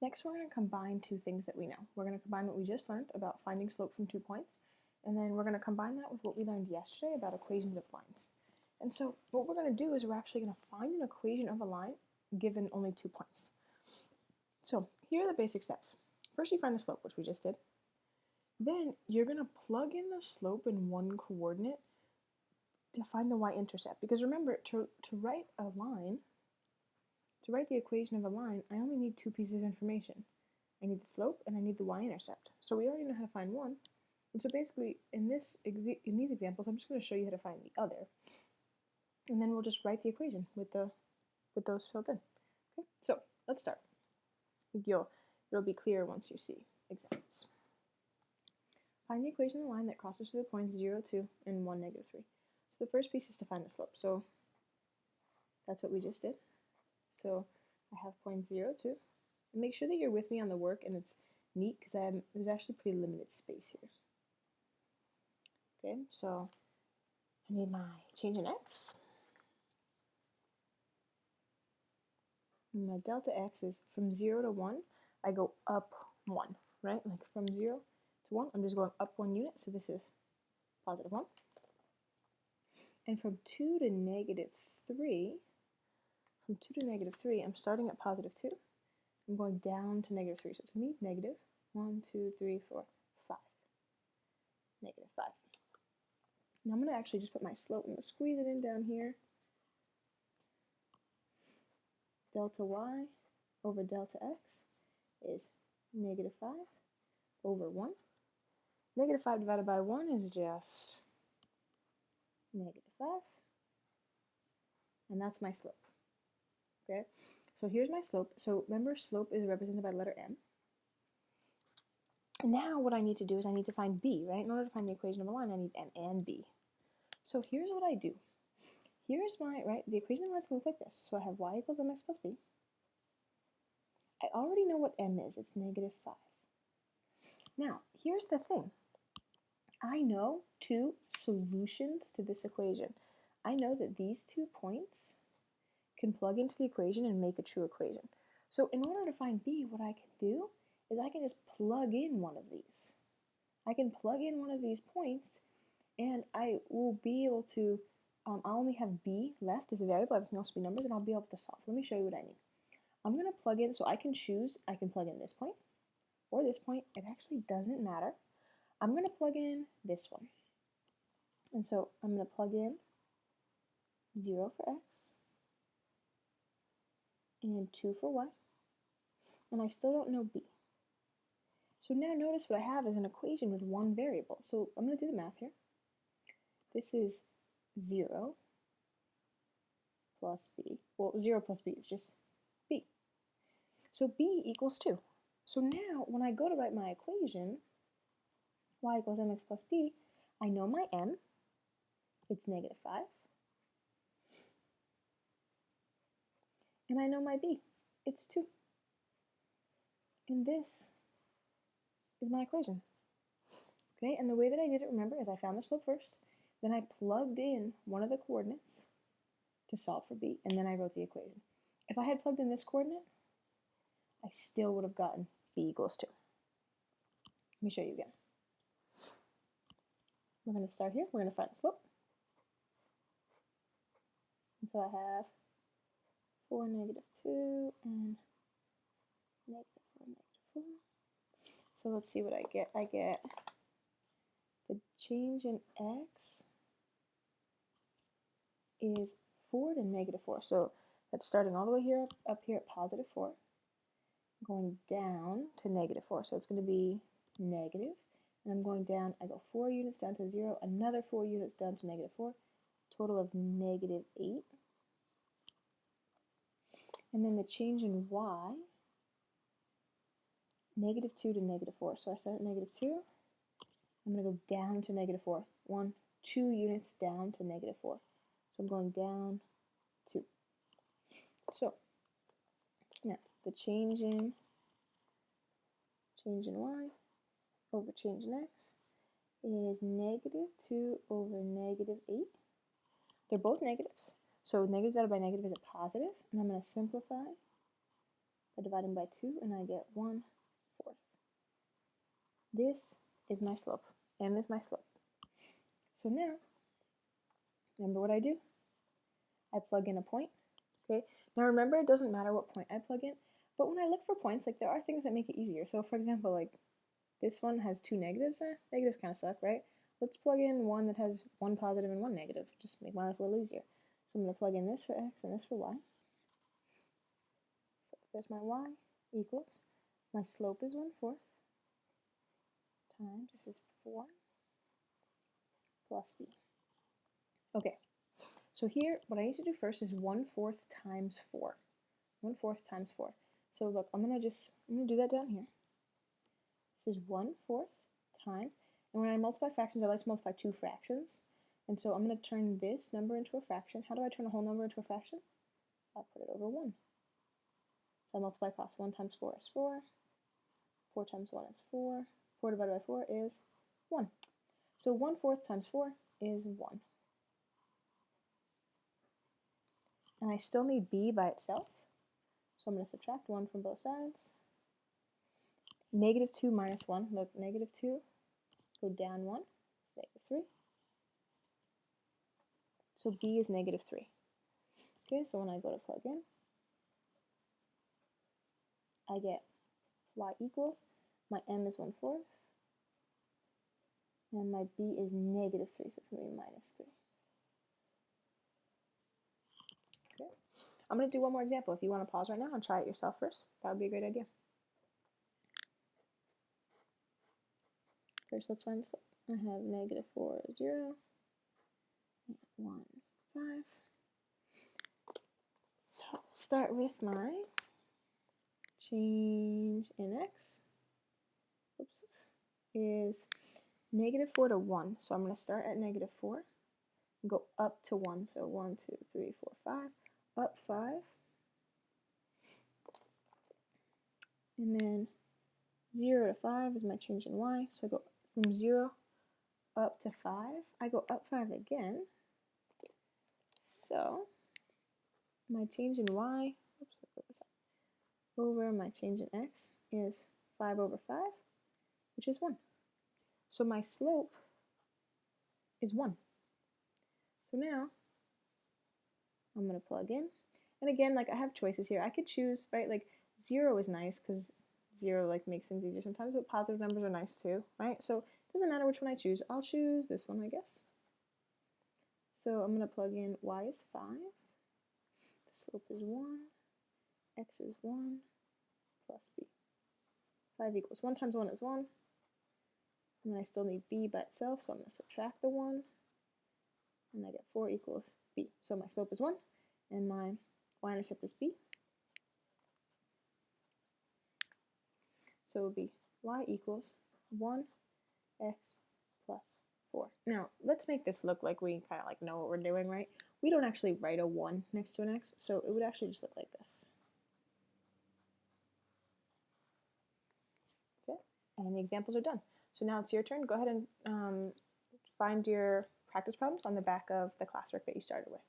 Next, we're going to combine two things that we know. We're going to combine what we just learned about finding slope from 2 points, and then we're going to combine that with what we learned yesterday about equations of lines. And so what we're going to do is we're actually going to find an equation of a line given only 2 points. So here are the basic steps. First, you find the slope, which we just did. Then you're going to plug in the slope in one coordinate to find the y-intercept. Because remember, to write a line, to write the equation of a line, I only need 2 pieces of information. I need the slope and I need the y-intercept. So we already know how to find one. And so basically, in these examples, I'm just going to show you how to find the other. And then we'll just write the equation with those filled in. Okay, so let's start. It'll be clear once you see examples. Find the equation of the line that crosses through the points 0, 2, and 1, negative 3. So the first piece is to find the slope. So that's what we just did. So I have point 0, 2. And make sure that you're with me on the work and it's neat because there's actually pretty limited space here. Okay, so I need my change in x. And my delta x is from 0 to 1, I go up 1, right? Like from 0 to 1, I'm just going up 1 unit, so this is positive 1. And from 2 to negative 3, I'm starting at positive 2. I'm going down to negative 3, so it's going to be negative 1, 2, 3, 4, 5. Negative 5. Now I'm going to actually just put my slope, I'm going to squeeze it in down here. Delta y over delta x is negative 5 over 1. Negative 5 divided by 1 is just negative 5. And that's my slope. Okay, so here's my slope. So remember, slope is represented by the letter m. Now what I need to do is I need to find b, right? In order to find the equation of a line, I need m and b. So here's what I do. Here's my, right, the equation of a line looks like this. So I have y equals mx plus b. I already know what m is. It's negative 5. Now, here's the thing. I know 2 solutions to this equation. I know that these 2 points can plug into the equation and make a true equation. So in order to find b, what I can do is I can just plug in one of these. I can plug in one of these points and I will be able to, I'll only have b left as a variable, everything else will be numbers, and I'll be able to solve. Let me show you what I mean. I'm going to plug in, so I can choose, I can plug in this point or this point. It actually doesn't matter. I'm going to plug in this one. And so I'm going to plug in 0 for x and 2 for y. And I still don't know b. So now notice what I have is an equation with one variable. So I'm going to do the math here. This is 0 plus b. Well, 0 plus b is just b. So b equals 2. So now when I go to write my equation, y equals mx plus b, I know my m, it's negative 5. And I know my b, it's 2. And this is my equation. Okay, and the way that I did it, remember, is I found the slope first, then I plugged in one of the coordinates to solve for b, and then I wrote the equation. If I had plugged in this coordinate, I still would have gotten b equals 2. Let me show you again. We're going to start here. We're going to find the slope. And so I have 4, negative 2, and negative 4, negative 4. So let's see what I get. I get the change in x is 4 to negative 4. So that's starting all the way here up here at positive 4, going down to negative 4. So it's going to be negative, and I'm going down. I go 4 units down to 0, another 4 units down to negative 4, total of negative 8. And then the change in y, negative 2 to negative 4. So I start at negative 2. I'm going to go down to negative 4. 1, 2 units down to negative 4. So I'm going down 2. So now the change in y over change in x is negative 2 over negative 8. They're both negatives. So negative divided by negative is a positive, and I'm going to simplify by dividing by 2, and I get 1/4. This is my slope. M is my slope. So now, remember what I do? I plug in a point. Okay. Now remember, it doesn't matter what point I plug in, but when I look for points, like there are things that make it easier. So for example, like this one has 2 negatives. Negatives kind of suck, right? Let's plug in one that has 1 positive and 1 negative. Just make my life a little easier. So I'm going to plug in this for x and this for y. So there's my y equals, my slope is 1/4 times, this is 4 plus b. Okay, so here what I need to do first is 1/4 times 4. 1/4 times 4. So look, I'm gonna do that down here. This is 1/4 times, and when I multiply fractions, I like to multiply 2 fractions. And so I'm going to turn this number into a fraction. How do I turn a whole number into a fraction? I put it over 1. So I multiply across. 1 times 4 is 4. 4 times 1 is 4. 4 divided by 4 is 1. So 1/4 times 4 is 1. And I still need b by itself. So I'm going to subtract 1 from both sides. -2 minus 1. Look, -2. Go down 1. It's -3. So b is -3. Okay, so when I go to plug in, I get y equals, my m is 1/4, and my b is -3, so it's going to be -3. Okay. I'm going to do one more example. If you want to pause right now and try it yourself first, that would be a great idea. First, let's find the slope. I have -4, 0, 1, 5. So I'll start with my change in x. Oops, is -4 to 1. So I'm going to start at -4 and go up to 1. So 1, 2, 3, 4, 5. Up 5. And then 0 to 5 is my change in y. So I go from 0 up to 5. I go up 5 again. So my change in y, oops, over my change in x is 5 over 5, which is 1. So my slope is 1. So now I'm going to plug in. And again, like I have choices here. I could choose, right? Like 0 is nice because 0 like makes things easier sometimes, but positive numbers are nice too, right? So it doesn't matter which one I choose. I'll choose this one, I guess. So I'm going to plug in y is 5. The slope is 1. X is 1 plus b. 5 equals 1 times 1 is 1. And then I still need b by itself, so I'm going to subtract the 1. And I get 4 equals b. So my slope is 1, and my y-intercept is b. So it would be y equals 1x plus 4. Now, let's make this look like we kind of like know what we're doing, right? We don't actually write a 1 next to an x, so it would actually just look like this. Okay, and the examples are done. So now it's your turn. Go ahead and find your practice problems on the back of the classwork that you started with.